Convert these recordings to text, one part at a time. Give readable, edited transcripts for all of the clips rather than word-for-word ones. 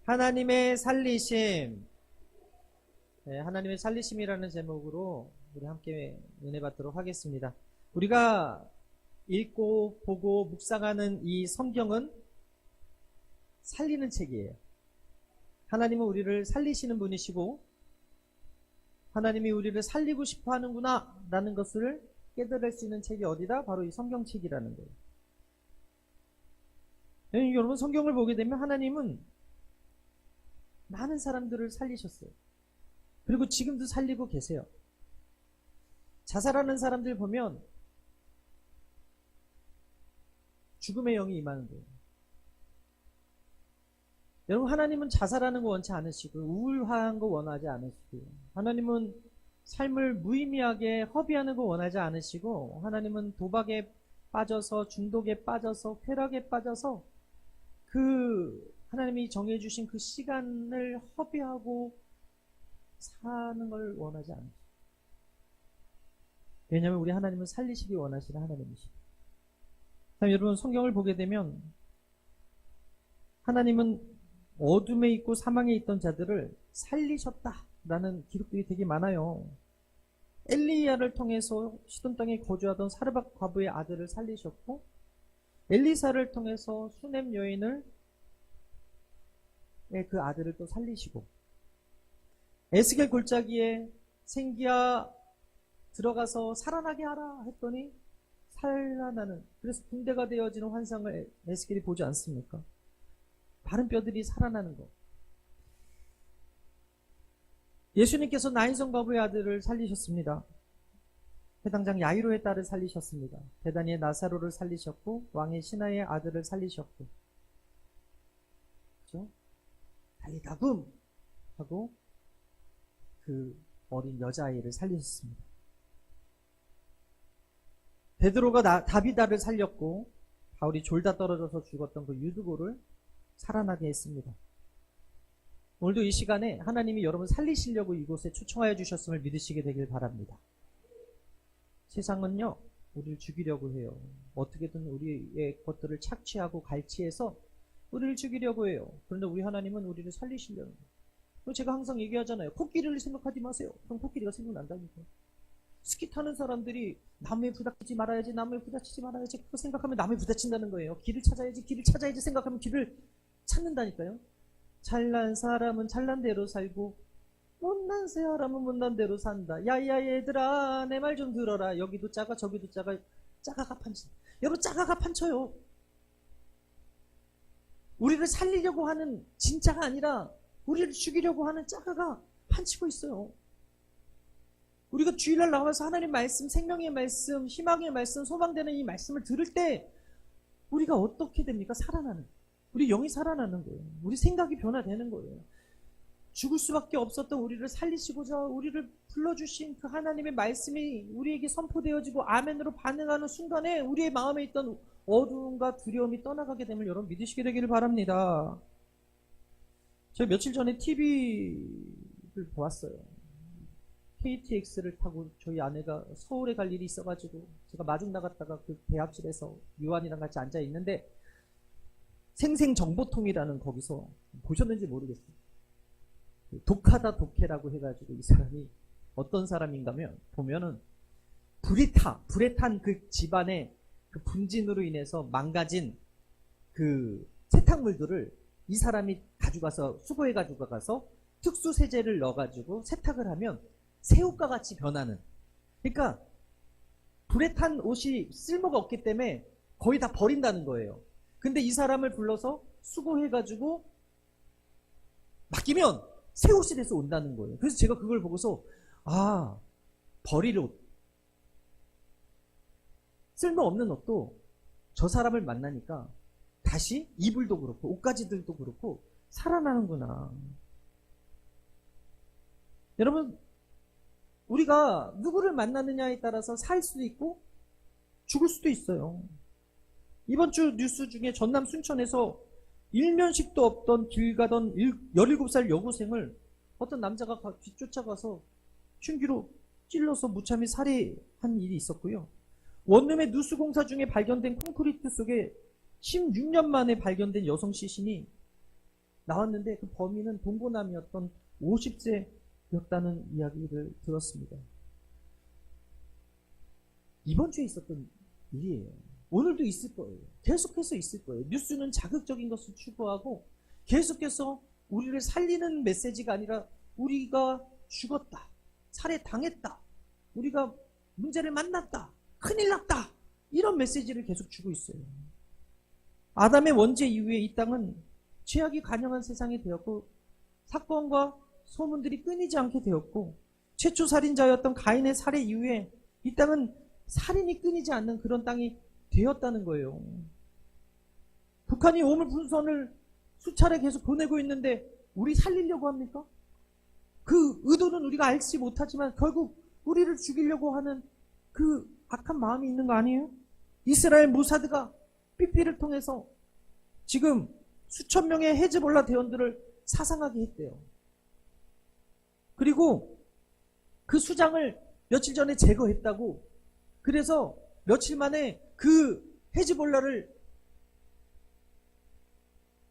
하나님의 살리심. 네, 하나님의 살리심이라는 제목으로 우리 함께 은혜 받도록 하겠습니다. 우리가 읽고 보고 묵상하는 이 성경은 살리는 책이에요. 하나님은 우리를 살리시는 분이시고 하나님이 우리를 살리고 싶어 하는구나 라는 것을 깨달을 수 있는 책이 어디다? 바로 이 성경책이라는 거예요. 여러분, 성경을 보게 되면 하나님은 많은 사람들을 살리셨어요. 그리고 지금도 살리고 계세요. 자살하는 사람들 보면 죽음의 영이 임하는 거예요. 여러분, 하나님은 자살하는 거 원치 않으시고 우울한 거 원하지 않으시고 하나님은 삶을 무의미하게 허비하는 거 원하지 않으시고 하나님은 도박에 빠져서 중독에 빠져서 쾌락에 빠져서 하나님이 정해주신 그 시간을 허비하고 사는 걸 원하지 않으시고 왜냐하면 우리 하나님은 살리시기 원하시는 하나님이시고 여러분 성경을 보게 되면 하나님은 어둠에 있고 사망에 있던 자들을 살리셨다라는 기록들이 되게 많아요. 엘리야를 통해서 시돈 땅에 거주하던 사르밧 과부의 아들을 살리셨고 엘리사를 통해서 수넴 여인을 그 아들을 또 살리시고 에스겔 골짜기에 생기야 들어가서 살아나게 하라 했더니 살아나는 그래서 붕대가 되어지는 환상을 에스겔이 보지 않습니까? 마른 뼈들이 살아나는 것. 예수님께서 나인성 과부의 아들을 살리셨습니다. 해당장 야이로의 딸을 살리셨습니다. 베다니의 나사로를 살리셨고 왕의 신하의 아들을 살리셨고 그렇죠? 달리다금 하고 그 어린 여자아이를 살리셨습니다. 베드로가 다비다를 살렸고 바울이 졸다 떨어져서 죽었던 그 유두고를 살아나게 했습니다. 오늘도 이 시간에 하나님이 여러분 살리시려고 이곳에 초청하여 주셨음을 믿으시게 되길 바랍니다. 세상은요 우리를 죽이려고 해요. 어떻게든 우리의 것들을 착취하고 갈취해서 우리를 죽이려고 해요. 그런데 우리 하나님은 우리를 살리시려는 거예요. 제가 항상 얘기하잖아요. 코끼리를 생각하지 마세요. 그럼 코끼리가 생각난다니까요. 스키 타는 사람들이 나무에 부닥치지 말아야지 나무에 부닥치지 말아야지 그거 생각하면 나무에 부닥친다는 거예요. 길을 찾아야지 생각하면 길을 찾는다니까요. 잘난 사람은 잘난 대로 살고 못난 사람은 못난 대로 산다. 야야 얘들아 내 말 좀 들어라. 여기도 작아 저기도 작아. 짜가가 판치. 여러분 짜가가 판쳐요. 우리를 살리려고 하는 진짜가 아니라 우리를 죽이려고 하는 짜가가 판치고 있어요. 우리가 주일날 나와서 하나님 말씀, 생명의 말씀, 희망의 말씀, 소망되는 이 말씀을 들을 때 우리가 어떻게 됩니까? 살아나는. 우리 영이 살아나는 거예요. 우리 생각이 변화되는 거예요. 죽을 수밖에 없었던 우리를 살리시고자 우리를 불러주신 그 하나님의 말씀이 우리에게 선포되어지고 아멘으로 반응하는 순간에 우리의 마음에 있던 어두움과 두려움이 떠나가게 됨을 여러분 믿으시게 되기를 바랍니다. 제가 며칠 전에 TV를 보았어요. KTX를 타고 저희 아내가 서울에 갈 일이 있어가지고 제가 마중 나갔다가 그 대합실에서 요한이랑 같이 앉아 있는데 생생정보통이라는 거기서 보셨는지 모르겠어요. 독하다 독해라고 해가지고 이 사람이 어떤 사람인가면 보면은 불에 탄 그 집안의 그 분진으로 인해서 망가진 그 세탁물들을 이 사람이 가져가서 수거해 가지고 가서 특수 세제를 넣어가지고 세탁을 하면 새옷과 같이 변하는. 그러니까 불에 탄 옷이 쓸모가 없기 때문에 거의 다 버린다는 거예요. 근데 이 사람을 불러서 수거해가지고 맡기면 새 옷이 돼서 온다는 거예요. 그래서 제가 그걸 보고서 버릴 옷, 쓸모없는 옷도 저 사람을 만나니까 다시 이불도 그렇고 옷가지들도 그렇고 살아나는구나. 여러분 우리가 누구를 만나느냐에 따라서 살 수도 있고 죽을 수도 있어요. 이번 주 뉴스 중에 전남 순천에서 일면식도 없던 길 가던 17살 여고생을 어떤 남자가 뒤쫓아가서 흉기로 찔러서 무참히 살해한 일이 있었고요. 원룸의 누수공사 중에 발견된 콘크리트 속에 16년 만에 발견된 여성 시신이 나왔는데 그 범인은 동고남이었던 50세였다는 이야기를 들었습니다. 이번 주에 있었던 일이에요. 오늘도 있을 거예요. 계속해서 있을 거예요. 뉴스는 자극적인 것을 추구하고 계속해서 우리를 살리는 메시지가 아니라 우리가 죽었다, 살해당했다, 우리가 문제를 만났다, 큰일 났다, 이런 메시지를 계속 주고 있어요. 아담의 원죄 이후에 이 땅은 죄악이 간영한 세상이 되었고 사건과 소문들이 끊이지 않게 되었고 최초 살인자였던 가인의 살해 이후에 이 땅은 살인이 끊이지 않는 그런 땅이 되었다는 거예요. 북한이 오물풍선을 수차례 계속 보내고 있는데 우리 살리려고 합니까? 그 의도는 우리가 알지 못하지만 결국 우리를 죽이려고 하는 그 악한 마음이 있는 거 아니에요? 이스라엘 모사드가 삐삐를 통해서 지금 수천 명의 헤즈볼라 대원들을 사상하게 했대요. 그리고 그 수장을 며칠 전에 제거했다고. 그래서 며칠 만에 그 헤즈볼라를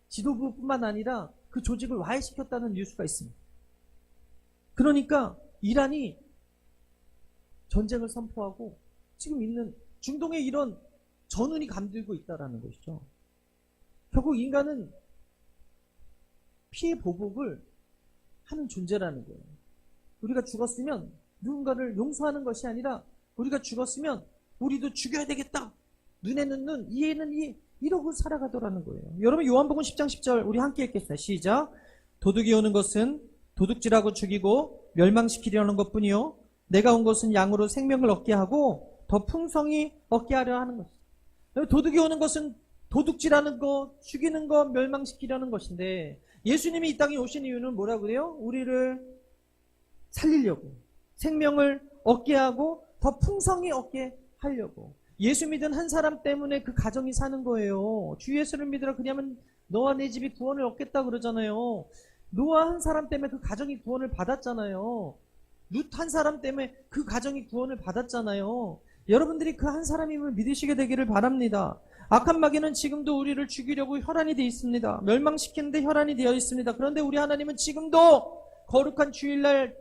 지도부뿐만 아니라 그 조직을 와해시켰다는 뉴스가 있습니다. 그러니까 이란이 전쟁을 선포하고 지금 있는 중동에 이런 전운이 감들고 있다는 것이죠. 결국 인간은 피해 보복을 하는 존재라는 거예요. 우리가 죽었으면 누군가를 용서하는 것이 아니라 우리가 죽었으면 우리도 죽여야 되겠다. 눈에는 눈, 이에는 이, 이러고 살아가더라는 거예요. 여러분 요한복음 10장 10절 우리 함께 읽겠습니다. 시작. 도둑이 오는 것은 도둑질하고 죽이고 멸망시키려는 것뿐이요 내가 온 것은 양으로 생명을 얻게 하고 더 풍성히 얻게 하려 하는 것이다. 도둑이 오는 것은 도둑질하는 거, 죽이는 거, 멸망시키려는 것인데 예수님이 이 땅에 오신 이유는 뭐라고 그래요? 우리를 살리려고, 생명을 얻게 하고 더 풍성히 얻게 하려고. 예수 믿은 한 사람 때문에 그 가정이 사는 거예요. 주 예수를 믿으라 그러면 너와 내 집이 구원을 얻겠다 그러잖아요. 노아 한 사람 때문에 그 가정이 구원을 받았잖아요. 룻 한 사람 때문에 그 가정이 구원을 받았잖아요. 여러분들이 그 한 사람임을 믿으시게 되기를 바랍니다. 악한 마귀는 지금도 우리를 죽이려고 혈안이 되어 있습니다. 멸망시키는데 혈안이 되어 있습니다. 그런데 우리 하나님은 지금도 거룩한 주일날,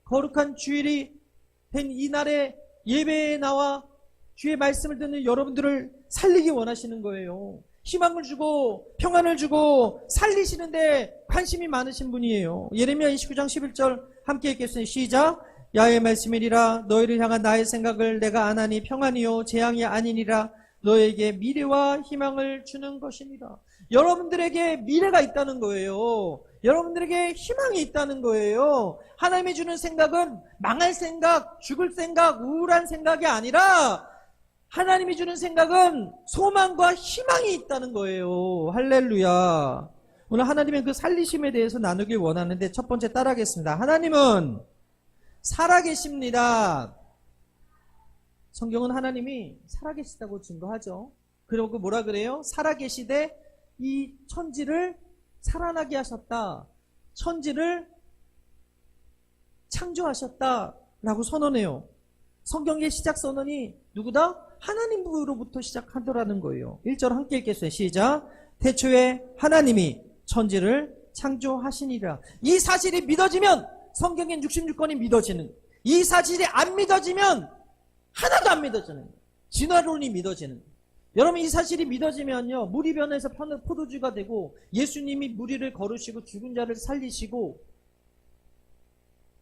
거룩한 주일이 된 이날에 예배에 나와 주의 말씀을 듣는 여러분들을 살리기 원하시는 거예요. 희망을 주고 평안을 주고 살리시는데 관심이 많으신 분이에요. 예레미야 29장 11절 함께 읽겠습니다. 시작. 야의 말씀이니라 너희를 향한 나의 생각을 내가 아나니 평안이요 재앙이 아니니라 너에게 미래와 희망을 주는 것이니라. 여러분들에게 미래가 있다는 거예요. 여러분들에게 희망이 있다는 거예요. 하나님이 주는 생각은 망할 생각, 죽을 생각, 우울한 생각이 아니라 하나님이 주는 생각은 소망과 희망이 있다는 거예요. 할렐루야. 오늘 하나님의 그 살리심에 대해서 나누길 원하는데 첫 번째 따라하겠습니다. 하나님은 살아계십니다. 성경은 하나님이 살아계시다고 증거하죠. 그리고 뭐라 그래요? 살아계시되 이 천지를 살아나게 하셨다. 천지를 창조하셨다라고 선언해요. 성경의 시작 선언이 누구다? 하나님으로부터 시작하더라는 거예요. 1절 함께 읽겠어요. 시작. 태초에 하나님이 천지를 창조하시니라. 이 사실이 믿어지면 성경엔 66권이 믿어지는, 이 사실이 안 믿어지면 하나도 안 믿어지는, 진화론이 믿어지는. 여러분 이 사실이 믿어지면요 물이 변해서 포도주가 되고 예수님이 무리를 거르시고 죽은 자를 살리시고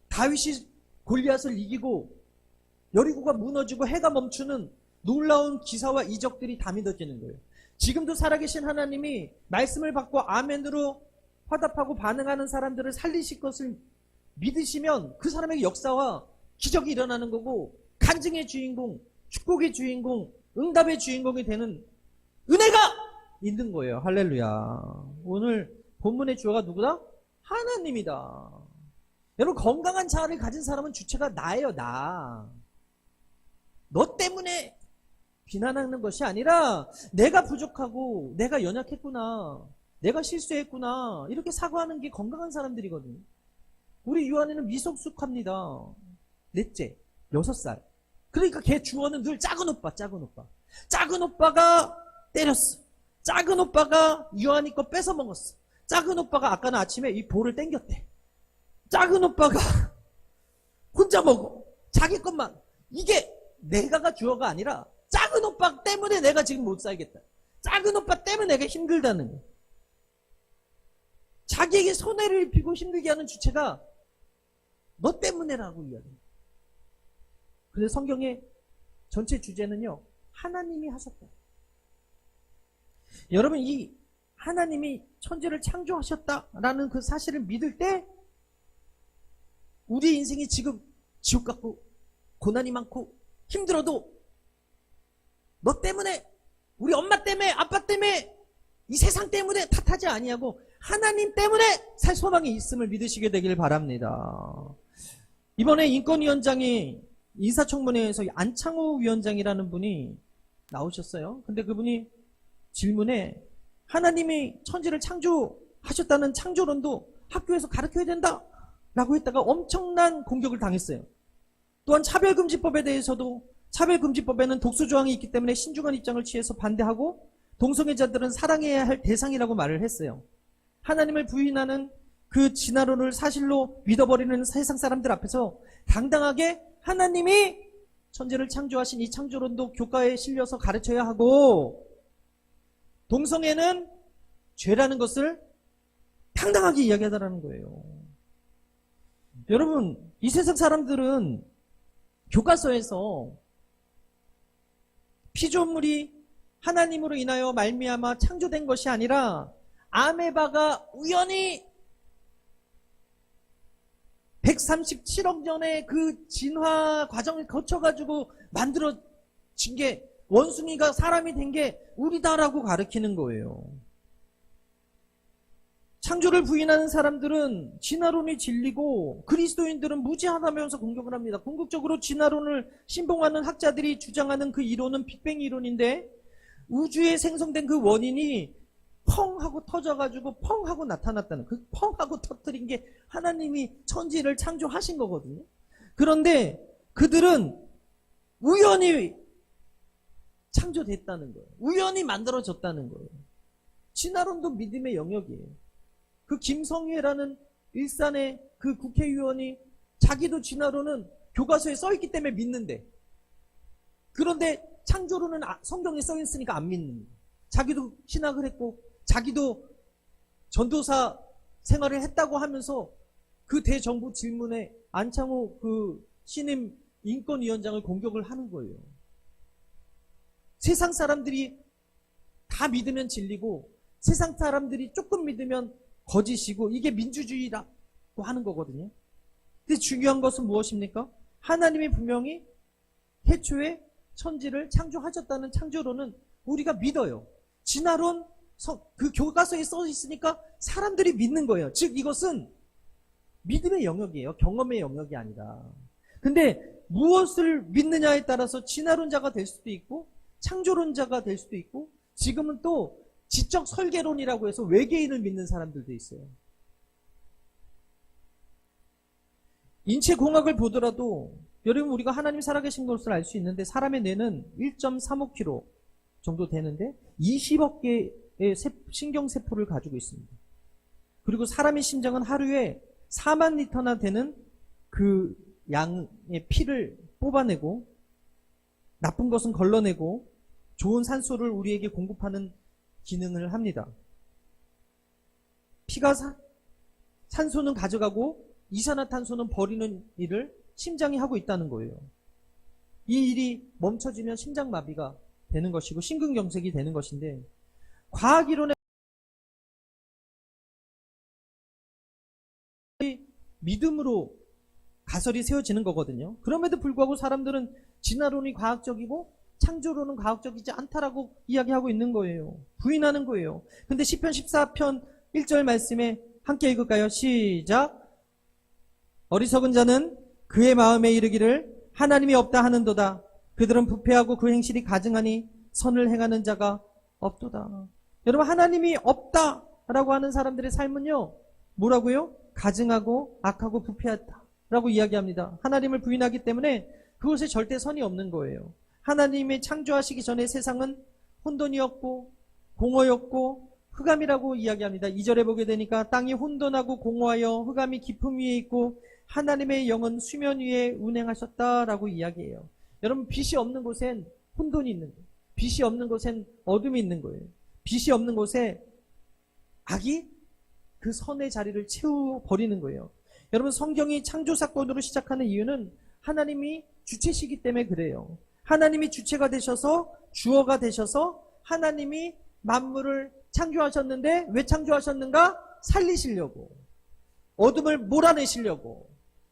다윗이 골리앗을 이기고 여리고가 무너지고 해가 멈추는 놀라운 기사와 이적들이 다 믿어지는 거예요. 지금도 살아계신 하나님이 말씀을 받고 아멘으로 화답하고 반응하는 사람들을 살리실 것을 믿으시면 그 사람에게 역사와 기적이 일어나는 거고 간증의 주인공, 축복의 주인공, 응답의 주인공이 되는 은혜가 있는 거예요. 할렐루야. 오늘 본문의 주어가 누구다? 하나님이다. 여러분 건강한 자아를 가진 사람은 주체가 나예요. 나. 너 때문에 비난하는 것이 아니라 내가 부족하고 내가 연약했구나, 내가 실수했구나 이렇게 사과하는 게 건강한 사람들이거든요. 우리 유한이는 미성숙합니다. 넷째, 6살. 그러니까 걔 주어는 늘 작은 오빠. 작은 오빠가 때렸어. 작은 오빠가 유한이 거 뺏어 먹었어. 작은 오빠가 아까는 아침에 이 볼을 땡겼대. 작은 오빠가 혼자 먹어. 자기 것만. 이게 내가가 주어가 아니라 작은 오빠 때문에 내가 지금 못 살겠다. 작은 오빠 때문에 내가 힘들다는 거야. 자기에게 손해를 입히고 힘들게 하는 주체가 너 때문에라고 이야기해요. 그래서 성경의 전체 주제는요, 하나님이 하셨다. 여러분, 이 하나님이 천지를 창조하셨다라는 그 사실을 믿을 때 우리 인생이 지금 지옥 같고 고난이 많고 힘들어도 너 때문에, 우리 엄마 때문에, 아빠 때문에, 이 세상 때문에 탓하지 아니하고 하나님 때문에 살 소망이 있음을 믿으시게 되길 바랍니다. 이번에 인권위원장이 인사청문회에서 안창호 위원장이라는 분이 나오셨어요. 근데 그분이 질문에 하나님이 천지를 창조하셨다는 창조론도 학교에서 가르쳐야 된다 라고 했다가 엄청난 공격을 당했어요. 또한 차별금지법에 대해서도 차별금지법에는 독소조항이 있기 때문에 신중한 입장을 취해서 반대하고 동성애자들은 사랑해야 할 대상이라고 말을 했어요. 하나님을 부인하는 그 진화론을 사실로 믿어버리는 세상 사람들 앞에서 당당하게 하나님이 천지를 창조하신 이 창조론도 교과에 실려서 가르쳐야 하고 동성애는 죄라는 것을 당당하게 이야기하다라는 거예요. 여러분, 이 세상 사람들은 교과서에서 피조물이 하나님으로 인하여 말미암아 창조된 것이 아니라 아메바가 우연히 137억 년의 그 진화 과정을 거쳐가지고 만들어진 게, 원숭이가 사람이 된 게 우리다라고 가르치는 거예요. 창조를 부인하는 사람들은 진화론이 진리고 그리스도인들은 무지하다면서 공격을 합니다. 궁극적으로 진화론을 신봉하는 학자들이 주장하는 그 이론은 빅뱅 이론인데, 우주에 생성된 그 원인이 펑 하고 터져가지고 펑 하고 나타났다는, 그 펑 하고 터뜨린 게 하나님이 천지를 창조하신 거거든요. 그런데 그들은 우연히 창조됐다는 거예요. 우연히 만들어졌다는 거예요. 진화론도 믿음의 영역이에요. 그 김성회라는 일산의 그 국회의원이 자기도 진화론은 교과서에 써있기 때문에 믿는데, 그런데 창조론은 성경에 써있으니까 안 믿는 거예요. 자기도 신학을 했고 자기도 전도사 생활을 했다고 하면서 그 대정부 질문에 안창호 그 신임 인권위원장을 공격을 하는 거예요. 세상 사람들이 다 믿으면 진리고 세상 사람들이 조금 믿으면 거짓이고, 이게 민주주의라고 하는 거거든요. 근데 중요한 것은 무엇입니까? 하나님이 분명히 태초에 천지를 창조하셨다는 창조론은 우리가 믿어요. 진화론 그 교과서에 써 있으니까 사람들이 믿는 거예요. 즉 이것은 믿음의 영역이에요. 경험의 영역이 아니라. 근데 무엇을 믿느냐에 따라서 진화론자가 될 수도 있고 창조론자가 될 수도 있고, 지금은 또 지적 설계론이라고 해서 외계인을 믿는 사람들도 있어요. 인체공학을 보더라도 여러분, 우리가 하나님 살아계신 것을 알 수 있는데 사람의 뇌는 1.35kg 정도 되는데 20억 개의 신경세포를 가지고 있습니다. 그리고 사람의 심장은 하루에 4만 리터나 되는 그 양의 피를 뽑아내고 나쁜 것은 걸러내고 좋은 산소를 우리에게 공급하는 기능을 합니다. 피가 산소는 가져가고 이산화탄소는 버리는 일을 심장이 하고 있다는 거예요. 이 일이 멈춰지면 심장마비가 되는 것이고 심근경색이 되는 것인데, 과학이론의 믿음으로 가설이 세워지는 거거든요. 그럼에도 불구하고 사람들은 진화론이 과학적이고 창조론은 과학적이지 않다라고 이야기하고 있는 거예요. 부인하는 거예요. 근데 시편 14편 1절 말씀에 함께 읽을까요? 시작. 어리석은 자는 그의 마음에 이르기를 하나님이 없다 하는도다. 그들은 부패하고 그 행실이 가증하니 선을 행하는 자가 없도다. 여러분, 하나님이 없다라고 하는 사람들의 삶은요, 뭐라고요? 가증하고 악하고 부패하다라고 이야기합니다. 하나님을 부인하기 때문에 그곳에 절대 선이 없는 거예요. 하나님이 창조하시기 전에 세상은 혼돈이었고 공허였고 흑암이라고 이야기합니다. 2절에 보게 되니까 땅이 혼돈하고 공허하여 흑암이 깊음 위에 있고 하나님의 영은 수면 위에 운행하셨다라고 이야기해요. 여러분, 빛이 없는 곳엔 혼돈이 있는 거예요. 빛이 없는 곳엔 어둠이 있는 거예요. 빛이 없는 곳에 악이 그 선의 자리를 채워버리는 거예요. 여러분, 성경이 창조사건으로 시작하는 이유는 하나님이 주체시기 때문에 그래요. 하나님이 주체가 되셔서 주어가 되셔서 하나님이 만물을 창조하셨는데 왜 창조하셨는가? 살리시려고, 어둠을 몰아내시려고,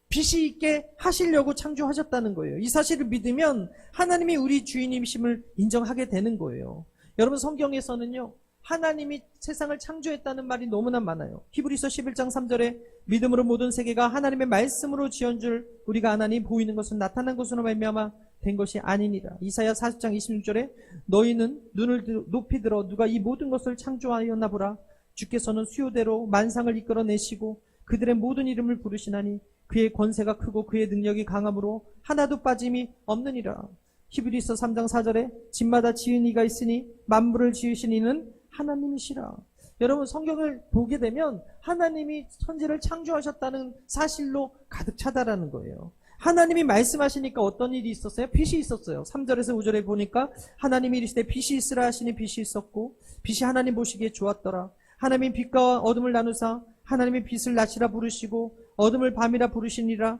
빛이 있게 하시려고 창조하셨다는 거예요. 이 사실을 믿으면 하나님이 우리 주인이심을 인정하게 되는 거예요. 여러분, 성경에서는요, 하나님이 세상을 창조했다는 말이 너무나 많아요. 히브리서 11장 3절에 믿음으로 모든 세계가 하나님의 말씀으로 지은 줄 우리가 아나니 보이는 것은 나타난 것으로 말미암아 된 것이 아니니라. 이사야 40장 26절에 너희는 눈을 높이 들어 누가 이 모든 것을 창조하였나 보라. 주께서는 수요대로 만상을 이끌어내시고 그들의 모든 이름을 부르시나니 그의 권세가 크고 그의 능력이 강함으로 하나도 빠짐이 없느니라. 히브리서 3장 4절에 집마다 지은 이가 있으니 만물을 지으신 이는 하나님이시라. 여러분, 성경을 보게 되면 하나님이 천지를 창조하셨다는 사실로 가득 차다라는 거예요. 하나님이 말씀하시니까 어떤 일이 있었어요? 빛이 있었어요. 3절에서 5절에 보니까 하나님이 이르시되 빛이 있으라 하시니 빛이 있었고 빛이 하나님 보시기에 좋았더라. 하나님이 빛과 어둠을 나누사 하나님이 빛을 낮이라 부르시고 어둠을 밤이라 부르시니라.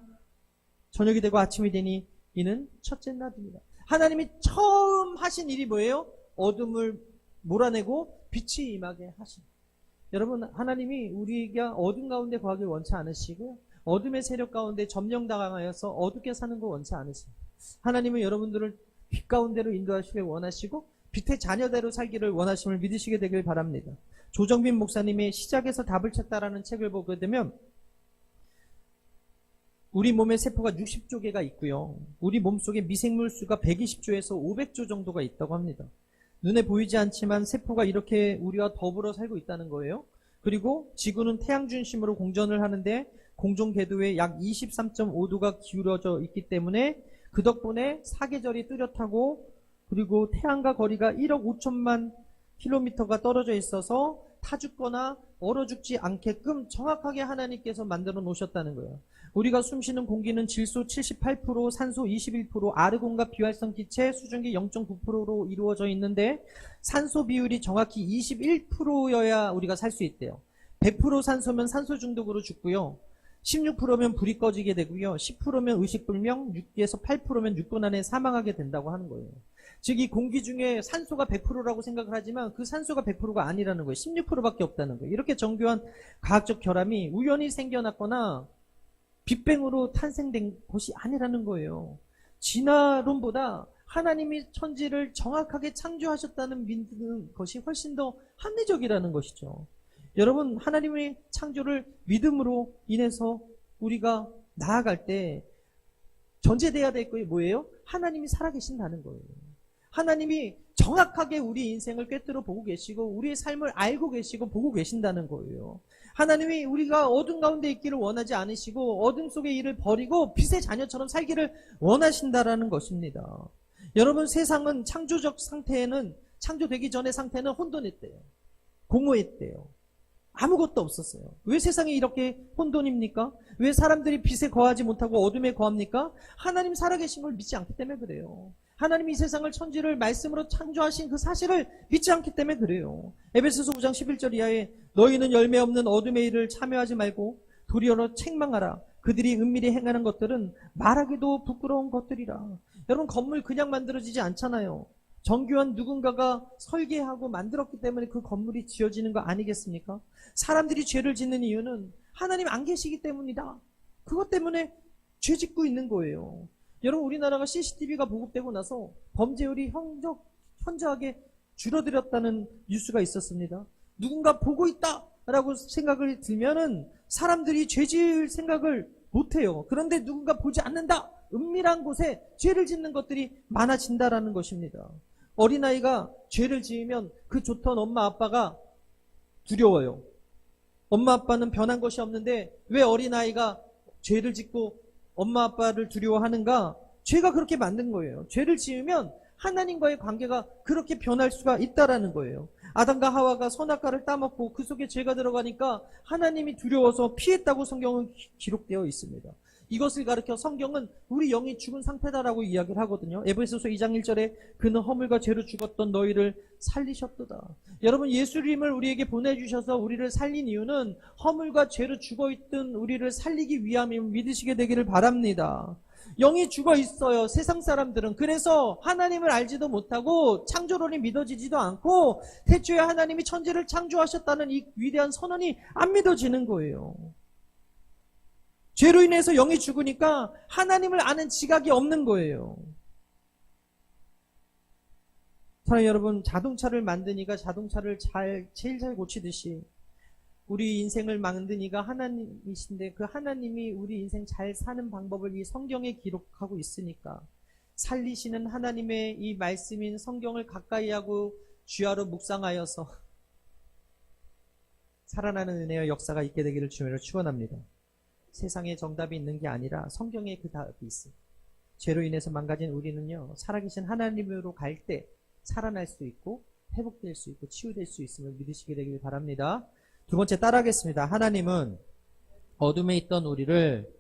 저녁이 되고 아침이 되니 이는 첫째 날입니다. 하나님이 처음 하신 일이 뭐예요? 어둠을 몰아내고 빛이 임하게 하신. 여러분, 하나님이 우리가 어둠 가운데 거하길 원치 않으시고 어둠의 세력 가운데 점령당하여서 어둡게 사는 거 원치 않으십니다. 하나님은 여러분들을 빛 가운데로 인도하시길 원하시고 빛의 자녀대로 살기를 원하심을 믿으시게 되길 바랍니다. 조정빈 목사님의 시작에서 답을 찾다라는 책을 보게 되면 우리 몸의 세포가 60조 개가 있고요. 우리 몸속에 미생물 수가 120조에서 500조 정도가 있다고 합니다. 눈에 보이지 않지만 세포가 이렇게 우리와 더불어 살고 있다는 거예요. 그리고 지구는 태양 중심으로 공전을 하는데 공전 궤도에 약 23.5도가 기울어져 있기 때문에 그 덕분에 사계절이 뚜렷하고 그리고 태양과 거리가 1억 5천만 킬로미터가 떨어져 있어서 타 죽거나 얼어 죽지 않게끔 정확하게 하나님께서 만들어 놓으셨다는 거예요. 우리가 숨쉬는 공기는 질소 78%, 산소 21%, 아르곤과 비활성 기체, 수증기 0.9%로 이루어져 있는데 산소 비율이 정확히 21%여야 우리가 살 수 있대요. 100% 산소면 산소 중독으로 죽고요. 16%면 불이 꺼지게 되고요. 10%면 의식불명, 6에서 8%면 6분 안에 사망하게 된다고 하는 거예요. 즉, 이 공기 중에 산소가 100%라고 생각을 하지만 그 산소가 100%가 아니라는 거예요. 16%밖에 없다는 거예요. 이렇게 정교한 과학적 결함이 우연히 생겨났거나 빅뱅으로 탄생된 것이 아니라는 거예요. 진화론보다 하나님이 천지를 정확하게 창조하셨다는 믿는 것이 훨씬 더 합리적이라는 것이죠. 여러분, 하나님의 창조를 믿음으로 인해서 우리가 나아갈 때 전제돼야 될 것이 뭐예요? 하나님이 살아계신다는 거예요. 하나님이 정확하게 우리 인생을 꿰뚫어 보고 계시고 우리의 삶을 알고 계시고 보고 계신다는 거예요. 하나님이 우리가 어둠 가운데 있기를 원하지 않으시고 어둠 속의 일을 버리고 빛의 자녀처럼 살기를 원하신다라는 것입니다. 여러분, 세상은 창조적 상태에는 창조되기 전의 상태는 혼돈했대요. 공허했대요. 아무것도 없었어요. 왜 세상이 이렇게 혼돈입니까? 왜 사람들이 빛에 거하지 못하고 어둠에 거합니까? 하나님 살아계신 걸 믿지 않기 때문에 그래요. 하나님이 이 세상을 천지를 말씀으로 창조하신 그 사실을 믿지 않기 때문에 그래요. 에베소서 5장 11절 이하에 너희는 열매 없는 어둠의 일을 참여하지 말고 도리어 책망하라. 그들이 은밀히 행하는 것들은 말하기도 부끄러운 것들이라. 여러분, 건물 그냥 만들어지지 않잖아요. 정교한 누군가가 설계하고 만들었기 때문에 그 건물이 지어지는 거 아니겠습니까? 사람들이 죄를 짓는 이유는 하나님 안 계시기 때문이다. 그것 때문에 죄 짓고 있는 거예요. 여러분, 우리나라가 CCTV가 보급되고 나서 범죄율이 현저하게 줄어들었다는 뉴스가 있었습니다. 누군가 보고 있다라고 생각을 들면은 사람들이 죄 지을 생각을 못해요. 그런데 누군가 보지 않는다. 은밀한 곳에 죄를 짓는 것들이 많아진다라는 것입니다. 어린아이가 죄를 지으면 그 좋던 엄마 아빠가 두려워요. 엄마 아빠는 변한 것이 없는데 왜 어린아이가 죄를 짓고 엄마 아빠를 두려워하는가? 죄가 그렇게 만든 거예요. 죄를 지으면 하나님과의 관계가 그렇게 변할 수가 있다라는 거예요. 아담과 하와가 선악과를 따먹고 그 속에 죄가 들어가니까 하나님이 두려워서 피했다고 성경은 기록되어 있습니다. 이것을 가르쳐 성경은 우리 영이 죽은 상태다라고 이야기를 하거든요. 에베소서 2장 1절에 그는 허물과 죄로 죽었던 너희를 살리셨도다. 여러분, 예수님을 우리에게 보내주셔서 우리를 살린 이유는 허물과 죄로 죽어있던 우리를 살리기 위함임을 믿으시게 되기를 바랍니다. 영이 죽어 있어요, 세상 사람들은. 그래서 하나님을 알지도 못하고 창조론이 믿어지지도 않고 태초에 하나님이 천지를 창조하셨다는 이 위대한 선언이 안 믿어지는 거예요. 죄로 인해서 영이 죽으니까 하나님을 아는 지각이 없는 거예요. 사랑하는 여러분, 자동차를 만드니까 자동차를 제일 잘 고치듯이 우리 인생을 만든 이가 하나님이신데 그 하나님이 우리 인생 잘 사는 방법을 이 성경에 기록하고 있으니까 살리시는 하나님의 이 말씀인 성경을 가까이 하고 주야로 묵상하여서 살아나는 은혜와 역사가 있게 되기를 주님으로 축원합니다. 세상에 정답이 있는 게 아니라 성경에 그 답이 있습니다. 죄로 인해서 망가진 우리는요, 살아계신 하나님으로 갈 때 살아날 수 있고 회복될 수 있고 치유될 수 있음을 믿으시게 되길 바랍니다. 두 번째 따라하겠습니다. 하나님은 어둠에 있던 우리를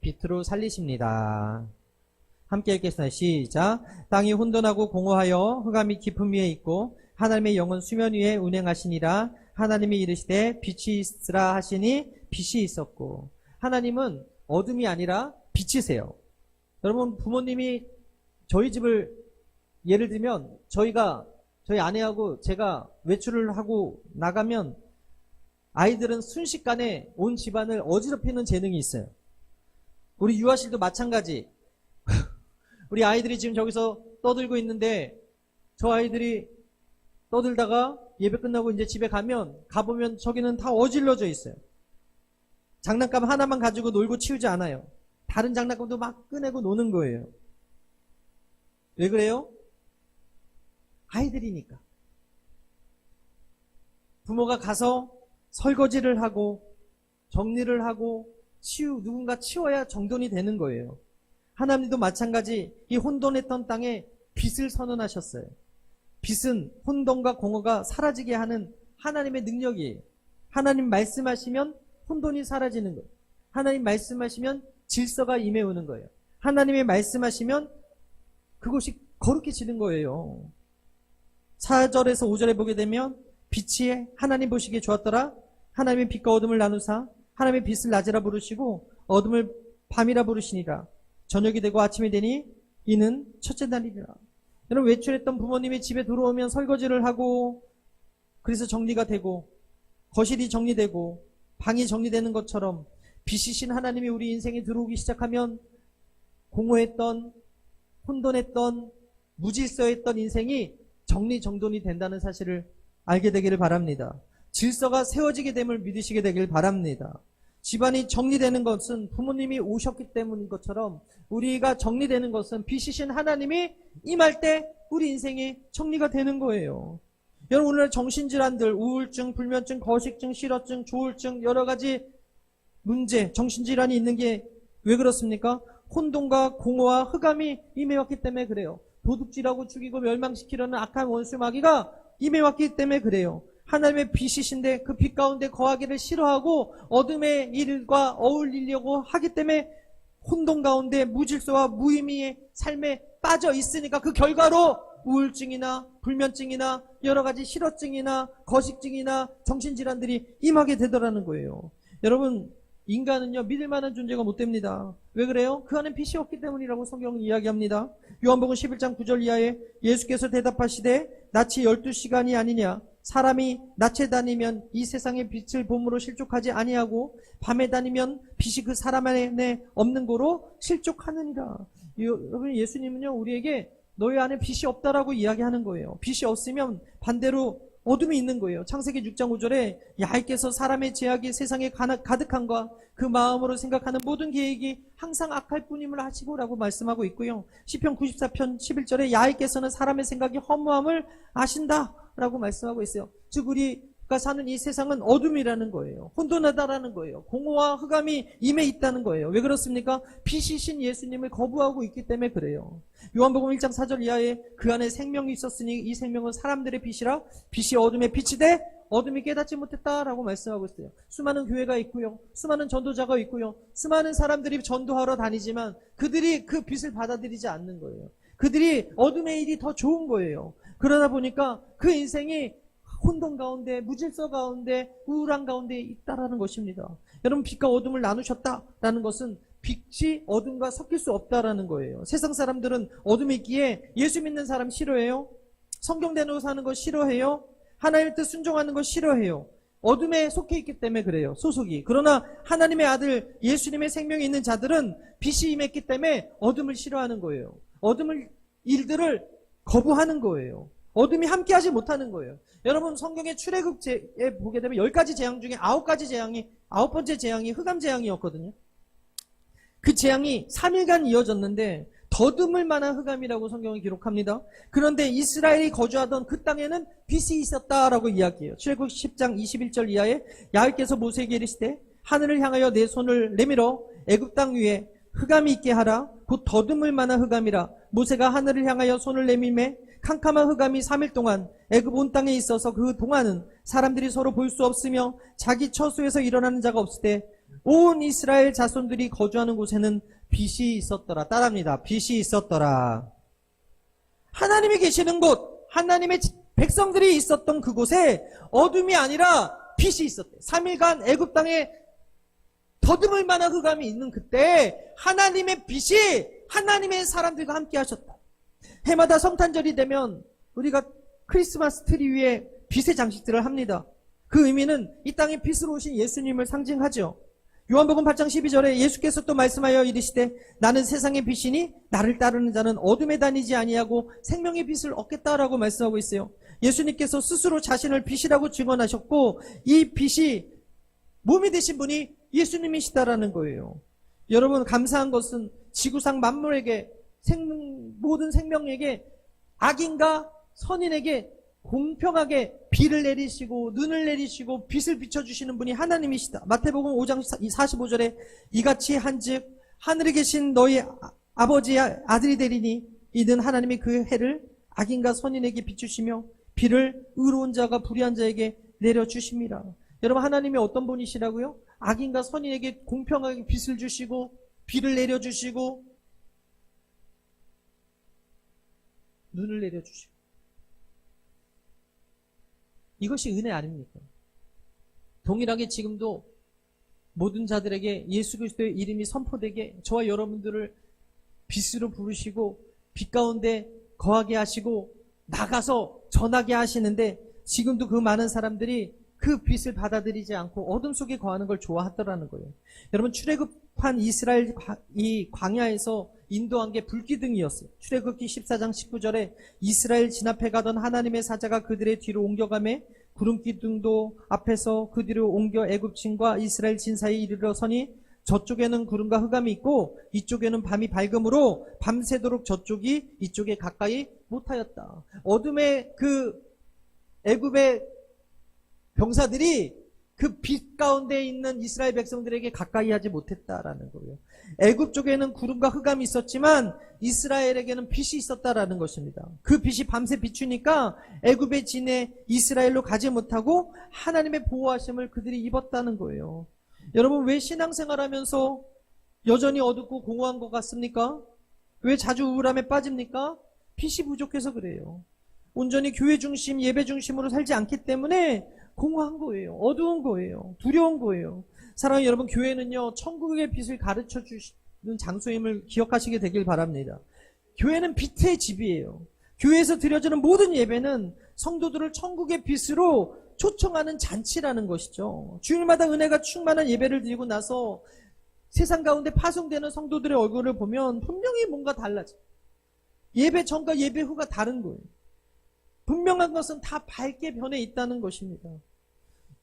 빛으로 살리십니다. 함께 읽겠습니다. 시작. 땅이 혼돈하고 공허하여 흑암이 깊음 위에 있고 하나님의 영은 수면 위에 운행하시니라. 하나님이 이르시되 빛이 있으라 하시니 빛이 있었고. 하나님은 어둠이 아니라 빛이세요. 여러분, 부모님이 저희 집을 예를 들면 저희 아내하고 제가 외출을 하고 나가면 아이들은 순식간에 온 집안을 어지럽히는 재능이 있어요. 우리 유아실도 마찬가지. 우리 아이들이 지금 저기서 떠들고 있는데 저 아이들이 떠들다가 예배 끝나고 이제 집에 가보면 저기는 다 어질러져 있어요. 장난감 하나만 가지고 놀고 치우지 않아요. 다른 장난감도 막 꺼내고 노는 거예요. 왜 그래요? 아이들이니까. 부모가 가서 설거지를 하고 정리를 하고 누군가 치워야 정돈이 되는 거예요. 하나님도 마찬가지 이 혼돈했던 땅에 빛을 선언하셨어요. 빛은 혼돈과 공허가 사라지게 하는 하나님의 능력이에요. 하나님 말씀하시면 혼돈이 사라지는 거예요. 하나님 말씀하시면 질서가 임해오는 거예요. 하나님의 말씀하시면 그곳이 거룩해지는 거예요. 4절에서 5절에 보게 되면 빛이 하나님 보시기에 좋았더라. 하나님의 빛과 어둠을 나누사 하나님의 빛을 낮이라 부르시고 어둠을 밤이라 부르시니라. 저녁이 되고 아침이 되니 이는 첫째 날이라. 여러분, 외출했던 부모님이 집에 들어오면 설거지를 하고 그래서 정리가 되고 거실이 정리되고 방이 정리되는 것처럼 빛이신 하나님이 우리 인생에 들어오기 시작하면 공허했던 혼돈했던 무질서했던 인생이 정리정돈이 된다는 사실을 알게 되기를 바랍니다. 질서가 세워지게 됨을 믿으시게 되길 바랍니다. 집안이 정리되는 것은 부모님이 오셨기 때문인 것처럼 우리가 정리되는 것은 빛이신 하나님이 임할 때 우리 인생이 정리가 되는 거예요. 여러분, 오늘날 정신질환들, 우울증, 불면증, 거식증, 실어증, 조울증, 여러 가지 문제, 정신질환이 있는 게 왜 그렇습니까? 혼돈과 공허와 흑암이 임해왔기 때문에 그래요. 도둑질하고 죽이고 멸망시키려는 악한 원수 마귀가 임해왔기 때문에 그래요. 하나님의 빛이신데 그 빛 가운데 거하기를 싫어하고 어둠의 일과 어울리려고 하기 때문에 혼돈 가운데 무질서와 무의미의 삶에 빠져 있으니까 그 결과로 우울증이나 불면증이나 여러 가지 실어증이나 거식증이나 정신질환들이 임하게 되더라는 거예요. 여러분, 인간은요, 믿을 만한 존재가 못 됩니다. 왜 그래요? 그 안에 빛이 없기 때문이라고 성경은 이야기합니다. 요한복음 11장 9절 이하에 예수께서 대답하시되 낯이 12시간이 아니냐. 사람이 낮에 다니면 이 세상의 빛을 봄으로 실족하지 아니하고 밤에 다니면 빛이 그 사람 안에 없는 거로 실족하느니라. 여러분, 예수님은요, 우리에게 너희 안에 빛이 없다라고 이야기하는 거예요. 빛이 없으면 반대로 어둠이 있는 거예요. 창세기 6장 5절에 야훼께서 사람의 죄악이 세상에 가득한과 그 마음으로 생각하는 모든 계획이 항상 악할 뿐임을 하시고라고 말씀하고 있고요. 시편 94편 11절에 야훼께서는 사람의 생각이 허무함을 아신다라고 말씀하고 있어요. 즉 우리 사는 이 세상은 어둠이라는 거예요. 혼돈하다라는 거예요. 공허와 흑암이 임해 있다는 거예요. 왜 그렇습니까? 빛이신 예수님을 거부하고 있기 때문에 그래요. 요한복음 1장 4절 이하에 그 안에 생명이 있었으니 이 생명은 사람들의 빛이라 빛이 어둠에 빛이 돼 어둠이 깨닫지 못했다라고 말씀하고 있어요. 수많은 교회가 있고요. 수많은 전도자가 있고요. 수많은 사람들이 전도하러 다니지만 그들이 그 빛을 받아들이지 않는 거예요. 그들이 어둠의 일이 더 좋은 거예요. 그러다 보니까 그 인생이 혼돈 가운데, 무질서 가운데, 우울한 가운데 있다라는 것입니다. 여러분, 빛과 어둠을 나누셨다라는 것은 빛이 어둠과 섞일 수 없다라는 거예요. 세상 사람들은 어둠이 있기에 예수 믿는 사람 싫어해요? 성경대로 사는 거 싫어해요? 하나님의 뜻 순종하는 거 싫어해요? 어둠에 속해 있기 때문에 그래요. 소속이. 그러나 하나님의 아들 예수님의 생명이 있는 자들은 빛이 임했기 때문에 어둠을 싫어하는 거예요. 어둠을 일들을 거부하는 거예요. 어둠이 함께하지 못하는 거예요. 여러분, 성경의 출애굽기에 보게 되면 10가지 재앙 중에 9번째 재앙이 흑암 재앙이었거든요. 그 재앙이 3일간 이어졌는데 더듬을 만한 흑암이라고 성경이 기록합니다. 그런데 이스라엘이 거주하던 그 땅에는 빛이 있었다라고 이야기해요. 출애굽 10장 21절 이하에 야훼께서 모세에게 이르시되 하늘을 향하여 내 손을 내밀어 애굽 땅 위에 흑암이 있게 하라. 곧 더듬을 만한 흑암이라. 모세가 하늘을 향하여 손을 내밀매 캄캄한 흑암이 3일 동안 애굽 온 땅에 있어서 그 동안은 사람들이 서로 볼 수 없으며 자기 처소에서 일어나는 자가 없을 때 온 이스라엘 자손들이 거주하는 곳에는 빛이 있었더라. 따라합니다. 빛이 있었더라. 하나님이 계시는 곳, 하나님의 백성들이 있었던 그곳에 어둠이 아니라 빛이 있었대. 3일간 애굽 땅에 더듬을 만한 흑암이 있는 그때 하나님의 빛이 하나님의 사람들과 함께 하셨다. 해마다 성탄절이 되면 우리가 크리스마스 트리 위에 빛의 장식들을 합니다. 그 의미는 이 땅에 빛으로 오신 예수님을 상징하죠. 요한복음 8장 12절에 예수께서 또 말씀하여 이르시되 나는 세상의 빛이니 나를 따르는 자는 어둠에 다니지 아니하고 생명의 빛을 얻겠다라고 말씀하고 있어요. 예수님께서 스스로 자신을 빛이라고 증언하셨고 이 빛이 몸이 되신 분이 예수님이시다라는 거예요. 여러분, 감사한 것은 지구상 만물에게 모든 생명에게 악인과 선인에게 공평하게 비를 내리시고 눈을 내리시고 빛을 비춰주시는 분이 하나님이시다. 마태복음 5장 45절에 이같이 한즉 하늘에 계신 너희 아버지의 아들이 되리니 이는 하나님이 그 해를 악인과 선인에게 비추시며 비를 의로운 자가 불의한 자에게 내려주심이라. 여러분, 하나님이 어떤 분이시라고요? 악인과 선인에게 공평하게 빛을 주시고 비를 내려주시고 눈을 내려주시고. 이것이 은혜 아닙니까? 동일하게 지금도 모든 자들에게 예수 그리스도의 이름이 선포되게 저와 여러분들을 빛으로 부르시고 빛 가운데 거하게 하시고 나가서 전하게 하시는데 지금도 그 많은 사람들이 그 빛을 받아들이지 않고 어둠 속에 거하는 걸 좋아하더라는 거예요. 여러분, 출애굽한 이스라엘 이 광야에서 인도한 게 불기둥이었어요. 출애굽기 14장 19절에 이스라엘 진압해 가던 하나님의 사자가 그들의 뒤로 옮겨가매 구름기둥도 앞에서 그 뒤로 옮겨 애굽진과 이스라엘 진 사이에 이르러 서니 저쪽에는 구름과 흑암이 있고 이쪽에는 밤이 밝음으로 밤새도록 저쪽이 이쪽에 가까이 못하였다. 어둠의 그 애굽의 병사들이 그 빛 가운데 있는 이스라엘 백성들에게 가까이 하지 못했다라는 거예요. 애굽 쪽에는 구름과 흑암이 있었지만 이스라엘에게는 빛이 있었다라는 것입니다. 그 빛이 밤새 비추니까 애굽의 진에 이스라엘로 가지 못하고 하나님의 보호하심을 그들이 입었다는 거예요. 여러분, 왜 신앙생활하면서 여전히 어둡고 공허한 것 같습니까? 왜 자주 우울함에 빠집니까? 빛이 부족해서 그래요. 온전히 교회 중심, 예배 중심으로 살지 않기 때문에 공허한 거예요. 어두운 거예요. 두려운 거예요. 사랑하는 여러분, 교회는요, 천국의 빛을 가르쳐 주시는 장소임을 기억하시게 되길 바랍니다. 교회는 빛의 집이에요. 교회에서 드려지는 모든 예배는 성도들을 천국의 빛으로 초청하는 잔치라는 것이죠. 주일마다 은혜가 충만한 예배를 드리고 나서 세상 가운데 파송되는 성도들의 얼굴을 보면 분명히 뭔가 달라져. 예배 전과 예배 후가 다른 거예요. 분명한 것은 다 밝게 변해 있다는 것입니다.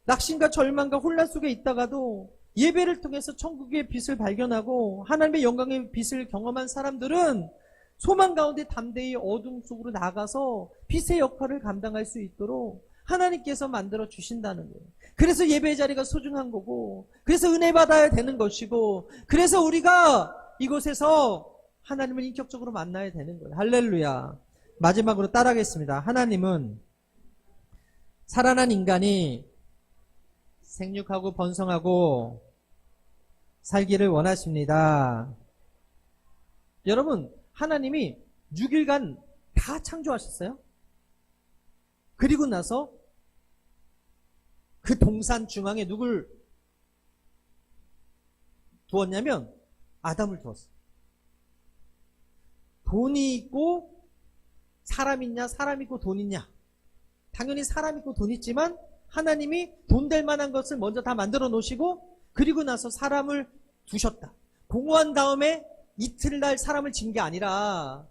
낙심과 절망과 혼란 속에 있다가도 예배를 통해서 천국의 빛을 발견하고 하나님의 영광의 빛을 경험한 사람들은 소망 가운데 담대히 어둠 속으로 나가서 빛의 역할을 감당할 수 있도록 하나님께서 만들어 주신다는 거예요. 그래서 예배의 자리가 소중한 거고, 그래서 은혜 받아야 되는 것이고, 그래서 우리가 이곳에서 하나님을 인격적으로 만나야 되는 거예요. 할렐루야. 마지막으로 따라하겠습니다. 하나님은 살아난 인간이 생육하고 번성하고 살기를 원하십니다. 여러분, 하나님이 6일간 다 창조하셨어요. 그리고 나서 그 동산 중앙에 누굴 두었냐면 아담을 두었어요. 돈이 있고 사람 있냐, 사람 있고 돈 있냐? 당연히 사람 있고 돈 있지만 하나님이 돈 될 만한 것을 먼저 다 만들어 놓으시고 그리고 나서 사람을 두셨다. 공허한 다음에 이틀날 사람을 진 게 아니라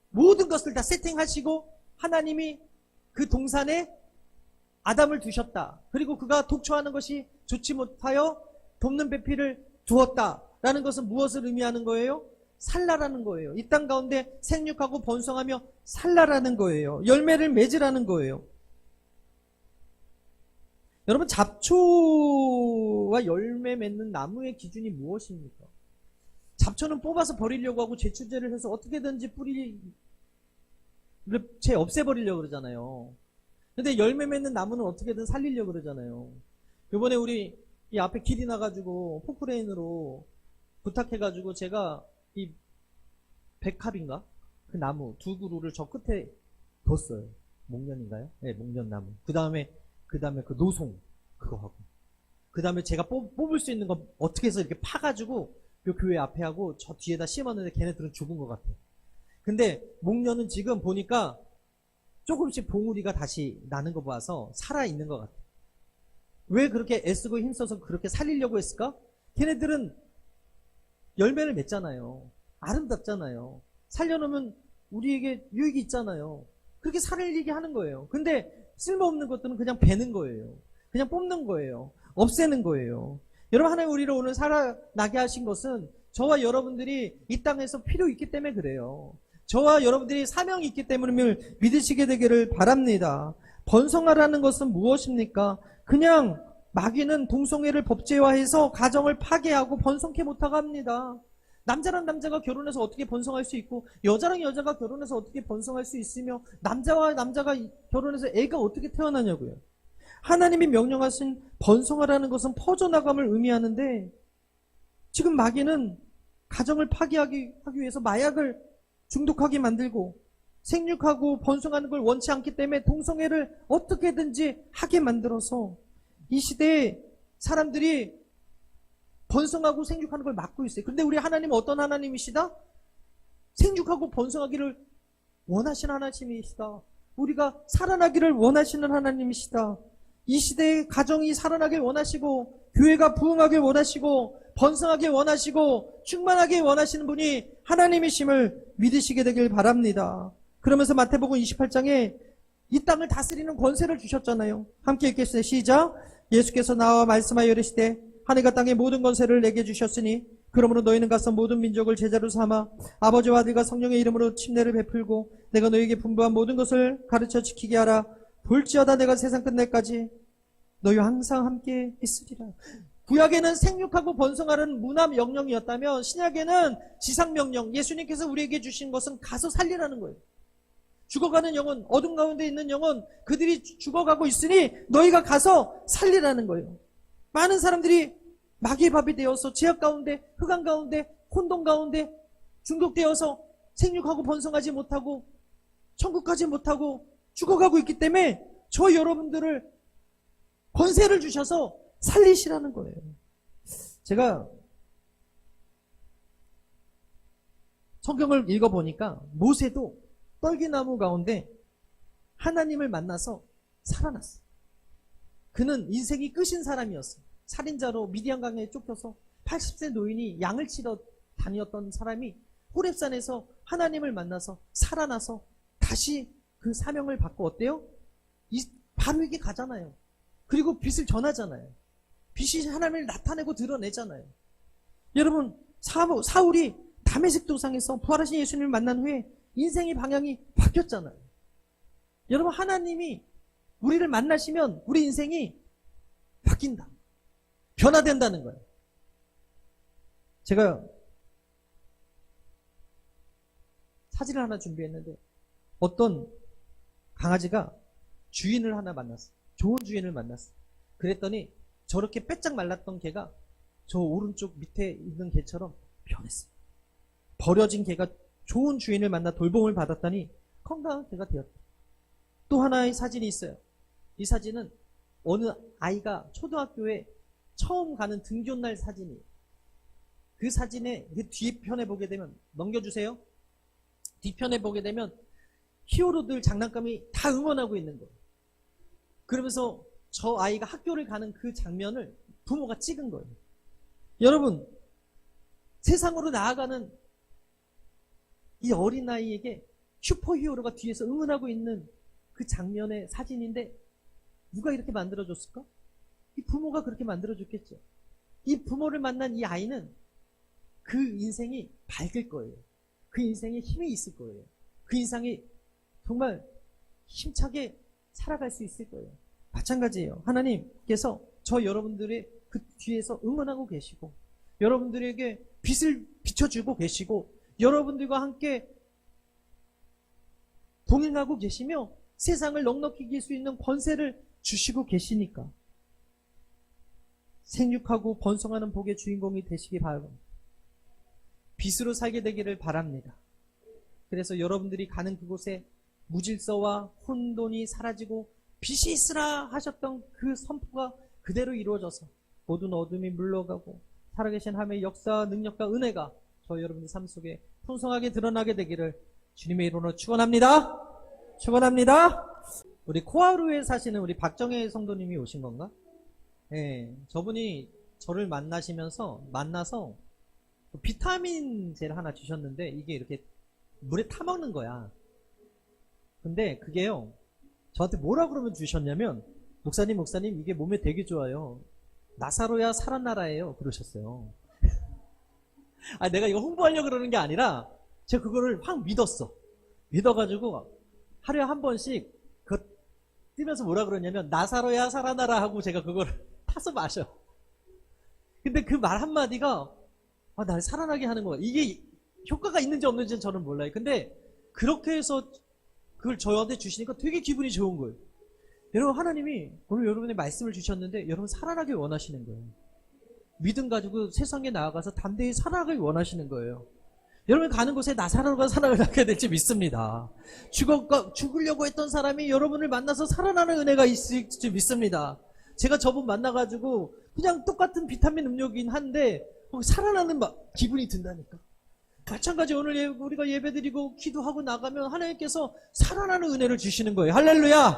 모든 것을 다 세팅하시고 하나님이 그 동산에 아담을 두셨다. 그리고 그가 독초하는 것이 좋지 못하여 돕는 배필을 두었다라는 것은 무엇을 의미하는 거예요? 살라라는 거예요. 이 땅 가운데 생육하고 번성하며 살라라는 거예요. 열매를 맺으라는 거예요. 여러분, 잡초와 열매 맺는 나무의 기준이 무엇입니까? 잡초는 뽑아서 버리려고 하고 제초제를 해서 어떻게든지 뿌리를 없애버리려고 그러잖아요. 근데 열매 맺는 나무는 어떻게든 살리려고 그러잖아요. 이번에 우리 이 앞에 길이 나가지고 포크레인으로 부탁해가지고 제가 이 백합인가? 그 나무 두 그루를 저 끝에 뒀어요. 목련인가요? 네, 목련나무. 그 다음에 그 노송 그거 하고. 그 다음에 제가 뽑을 수 있는 거 어떻게 해서 이렇게 파가지고 요 교회 앞에 하고 저 뒤에다 심었는데 걔네들은 죽은 것 같아. 근데 목련은 지금 보니까 조금씩 봉우리가 다시 나는 거 봐서 살아있는 것 같아. 왜 그렇게 애쓰고 힘써서 그렇게 살리려고 했을까? 걔네들은 열매를 맺잖아요. 아름답잖아요. 살려놓으면 우리에게 유익이 있잖아요. 그렇게 살리게 하는 거예요. 근데 쓸모없는 것들은 그냥 베는 거예요. 그냥 뽑는 거예요. 없애는 거예요. 여러분, 하나님 우리를 오늘 살아나게 하신 것은 저와 여러분들이 이 땅에서 필요 있기 때문에 그래요. 저와 여러분들이 사명이 있기 때문에 믿으시게 되기를 바랍니다. 번성하라는 것은 무엇입니까? 그냥 마귀는 동성애를 법제화해서 가정을 파괴하고 번성케 못하게 합니다. 남자랑 남자가 결혼해서 어떻게 번성할 수 있고 여자랑 여자가 결혼해서 어떻게 번성할 수 있으며 남자와 남자가 결혼해서 애가 어떻게 태어나냐고요. 하나님이 명령하신 번성하라는 것은 퍼져나감을 의미하는데 지금 마귀는 가정을 파괴하기 위해서 마약을 중독하게 만들고 생육하고 번성하는 걸 원치 않기 때문에 동성애를 어떻게든지 하게 만들어서 이 시대에 사람들이 번성하고 생육하는 걸 막고 있어요. 그런데 우리 하나님은 어떤 하나님이시다? 생육하고 번성하기를 원하시는 하나님이시다. 우리가 살아나기를 원하시는 하나님이시다. 이 시대의 가정이 살아나길 원하시고 교회가 부흥하길 원하시고 번성하길 원하시고 충만하길 원하시는 분이 하나님이심을 믿으시게 되길 바랍니다. 그러면서 마태복음 28장에 이 땅을 다스리는 권세를 주셨잖아요. 함께 읽겠습니다. 시작. 예수께서 나와 말씀하여 이르시되 하늘과 땅의 모든 권세를 내게 주셨으니 그러므로 너희는 가서 모든 민족을 제자로 삼아 아버지와 아들과 성령의 이름으로 침례를 베풀고 내가 너희에게 분부한 모든 것을 가르쳐 지키게 하라. 볼지어다 내가 세상 끝날까지 너희와 항상 함께 있으리라. 구약에는 생육하고 번성하는 문화 명령이었다면 신약에는 지상 명령, 예수님께서 우리에게 주신 것은 가서 살리라는 거예요. 죽어가는 영혼, 어둠 가운데 있는 영혼, 그들이 죽어가고 있으니 너희가 가서 살리라는 거예요. 많은 사람들이 마귀의 밥이 되어서 죄악 가운데, 흑암 가운데, 혼돈 가운데 중독되어서 생육하고 번성하지 못하고 천국 가지 못하고 죽어가고 있기 때문에 저 여러분들을 권세를 주셔서 살리시라는 거예요. 제가 성경을 읽어보니까 모세도 떨기나무 가운데 하나님을 만나서 살아났어요. 그는 인생이 끝인 사람이었어요. 살인자로 미디안 강에 쫓겨서 80세 노인이 양을 치러 다녔던 사람이 호렙산에서 하나님을 만나서 살아나서 다시 그 사명을 받고 어때요? 바로 이게 가잖아요. 그리고 빛을 전하잖아요. 빛이 하나님을 나타내고 드러내잖아요. 여러분, 사울이 다메섹 도상에서 부활하신 예수님을 만난 후에 인생의 방향이 바뀌었잖아요. 여러분, 하나님이 우리를 만나시면 우리 인생이 바뀐다. 변화된다는 거예요. 제가 사진을 하나 준비했는데 어떤 강아지가 주인을 하나 만났어요. 좋은 주인을 만났어요. 그랬더니 저렇게 빼짝 말랐던 개가 저 오른쪽 밑에 있는 개처럼 변했어요. 버려진 개가 좋은 주인을 만나 돌봄을 받았더니 건강한 개가 되었다. 또 하나의 사진이 있어요. 이 사진은 어느 아이가 초등학교에 처음 가는 등교날 사진이에요. 그 사진의 그 뒤편에 보게 되면, 넘겨주세요. 뒤편에 보게 되면 히어로들 장난감이 다 응원하고 있는 거예요. 그러면서 저 아이가 학교를 가는 그 장면을 부모가 찍은 거예요. 여러분, 세상으로 나아가는 이 어린아이에게 슈퍼히어로가 뒤에서 응원하고 있는 그 장면의 사진인데 누가 이렇게 만들어줬을까? 이 부모가 그렇게 만들어줬겠죠. 이 부모를 만난 이 아이는 그 인생이 밝을 거예요. 그 인생에 힘이 있을 거예요. 그 인생이 정말 힘차게 살아갈 수 있을 거예요. 마찬가지예요. 하나님께서 저 여러분들의 그 뒤에서 응원하고 계시고, 여러분들에게 빛을 비춰주고 계시고, 여러분들과 함께 동행하고 계시며 세상을 넉넉히 이길 수 있는 권세를 주시고 계시니까 생육하고 번성하는 복의 주인공이 되시기 바랍니다. 빛으로 살게 되기를 바랍니다. 그래서 여러분들이 가는 그곳에 무질서와 혼돈이 사라지고 빛이 있으라 하셨던 그 선포가 그대로 이루어져서 모든 어둠이 물러가고 살아계신 하나님의 역사와 능력과 은혜가 저 여러분의 삶 속에 풍성하게 드러나게 되기를 주님의 이름으로 축원합니다. 축원합니다. 우리 코하루에 사시는 우리 박정혜 성도님이 오신 건가? 네, 저분이 저를 만나서 비타민 젤 하나 주셨는데 이게 이렇게 물에 타먹는 거야. 근데 그게요, 저한테 뭐라 그러면 주셨냐면, 목사님 이게 몸에 되게 좋아요. 나사로야 살아나라예요 그러셨어요. 아, 내가 이거 홍보하려고 그러는 게 아니라 제가 그거를 확 믿어가지고 하루에 한 번씩 그 뜨면서 뭐라 그러냐면 나사로야 살아나라 하고 제가 그거를 타서 마셔. 근데 그 말 한마디가 날 살아나게 하는 거야. 이게 효과가 있는지 없는지는 저는 몰라요. 근데 그렇게 해서 그걸 저한테 주시니까 되게 기분이 좋은 거예요. 여러분, 하나님이 오늘 여러분의 말씀을 주셨는데 여러분 살아나길 원하시는 거예요. 믿음 가지고 세상에 나아가서 담대히 살아가길 원하시는 거예요. 여러분 가는 곳에 나사로가 살아나게 될지 믿습니다. 죽으려고 했던 사람이 여러분을 만나서 살아나는 은혜가 있을지 믿습니다. 제가 저분 만나가지고 그냥 똑같은 비타민 음료긴 한데 살아나는 기분이 든다니까. 마찬가지 오늘 우리가 예배드리고 기도하고 나가면 하나님께서 살아나는 은혜를 주시는 거예요. 할렐루야.